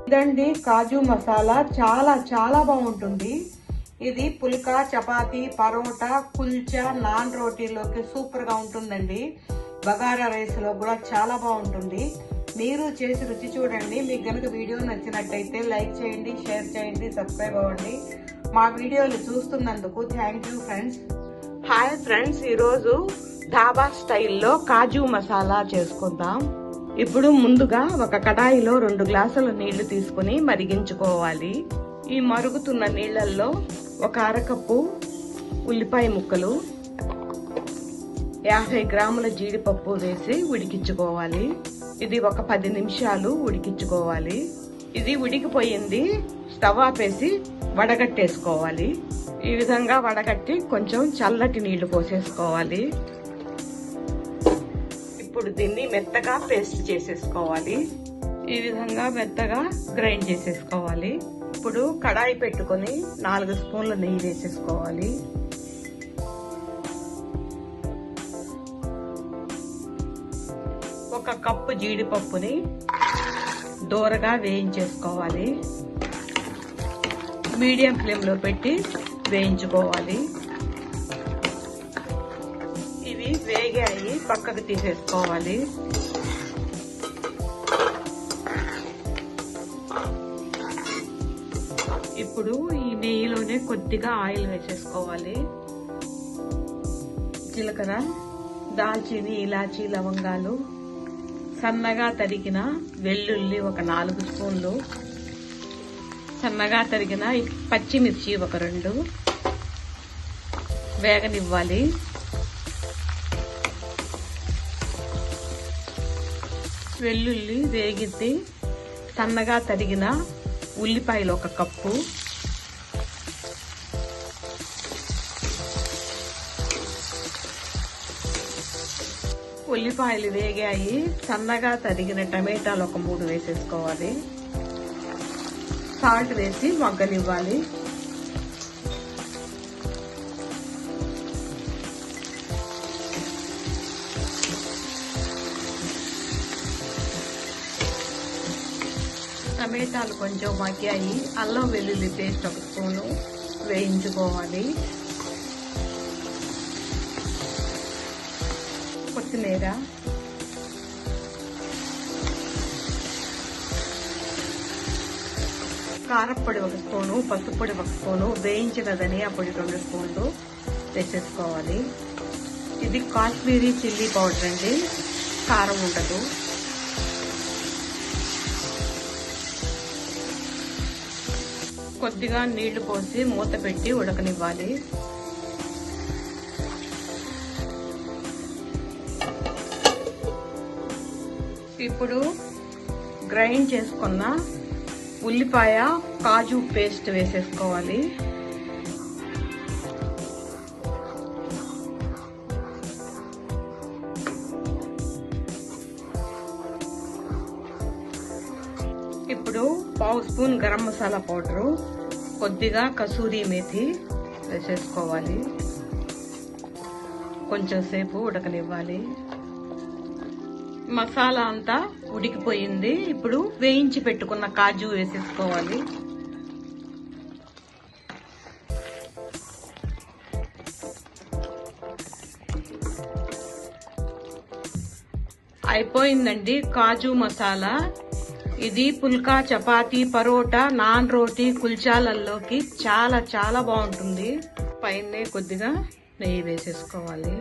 ఇదండి కాజు మసాలా, చాలా చాలా బాగుంటుంది. ఇది పుల్కా, చపాతీ, పరోటా, కుల్చా, నాన్ రోటీలోకి సూపర్ గా ఉంటుందండి. బగారా రైస్ లో కూడా చాలా బాగుంటుంది. మీరు చేసి రుచి చూడండి. మీకు గనుక వీడియో నచ్చినట్టయితే లైక్ చేయండి, షేర్ చేయండి, సబ్స్క్రైబ్ అవ్వండి. మా వీడియోలు చూస్తున్నందుకు thank you friends. Hi friends, ఈరోజు ధాబా స్టైల్లో కాజు మసాలా చేసుకుందాం. ఇప్పుడు ముందుగా ఒక కడాయిలో 2 గ్లాసుల నీళ్లు తీసుకుని మరిగించుకోవాలి. ఈ మరుగుతున్న నీళ్లలో ఒక అరకప్పు ఉల్లిపాయ ముక్కలు, 50 గ్రాముల జీడిపప్పు వేసి ఉడికించుకోవాలి. ఇది ఒక 10 నిమిషాలు ఉడికించుకోవాలి. ఇది ఉడికిపోయింది. స్టవ్ ఆపేసి వడగట్టేసుకోవాలి. ఈ విధంగా వడగట్టి కొంచెం చల్లటి నీళ్లు పోసేసుకోవాలి. ఇప్పుడు దీన్ని మెత్తగా పేస్ట్ చేసేసుకోవాలి. ఈ విధంగా మెత్తగా గ్రైండ్ చేసేసుకోవాలి. ఇప్పుడు కడాయి పెట్టుకొని 4 స్పూన్ల నెయ్యి వేసేసుకోవాలి. ఒక కప్పు జీడిపప్పుని దోరగా వేయించేసుకోవాలి. మీడియం ఫ్లేమ్ లో పెట్టి వేయించుకోవాలి. ఇవి వేగాయి, పక్కకు తీసేసుకోవాలి. ఇప్పుడు ఈ నెయ్యిలోనే కొద్దిగా ఆయిల్ వేసేసుకోవాలి. జీలకర్ర, దాల్చిని, ఇలాచీ, లవంగాలు, సన్నగా తరిగిన వెల్లుల్లి ఒక 4 స్పూన్లు, సన్నగా తరిగిన పచ్చిమిర్చి ఒక 2 వేగనివ్వాలి. వెల్లుల్లి వేగిద్ది. సన్నగా తరిగిన ఉల్లిపాయలు ఒక కప్పు, ఉల్లిపాయలు వేగాయి. సన్నగా తరిగిన టమాటాలు ఒక 3 వేసేసుకోవాలి. సాల్ట్ వేసి మగ్గనివ్వాలి. టమాటాలు కొంచెం మగ్గాయి. అల్లం వెల్లుల్లి పేస్ట్ ఒక స్పూను వేయించుకోవాలి. కొత్తిమీర, కారప్పొడి ఒక స్పూను, పసుపొడి ఒక స్పూను, వేయించిన ధనియా పొడి 2 స్పూన్లు వేసేసుకోవాలి. ఇది కాశ్మీరీ చిల్లీ పౌడర్ అండి, కారం ఉండదు. కొద్దిగా నీళ్లు పోసి మూత పెట్టి ఉడకనివ్వాలి. ఇప్పుడు గ్రైండ్ చేసుకున్న ఉల్లిపాయ, కాజు పేస్ట్ వేసేసుకోవాలి. ఇప్పుడు 1/2 స్పూన్ గరం మసాలా పౌడరు, కొద్దిగా కసూరి మేథి వేసేసుకోవాలి. కొంచెం సేపు ఉడకనివ్వాలి. మసాలా అంతా ఉడికిపోయింది. ఇప్పుడు వేయించి పెట్టుకున్న కాజు వేసేసుకోవాలి. అయిపోయిందండి కాజు మసాలా. ఇది పుల్కా, చపాతీ, పరోటా, నాన్ రోటీ, కుల్చాలలోకి చాలా చాలా బాగుంటుంది. పైన కొద్దిగా నెయ్యి వేసేసుకోవాలి.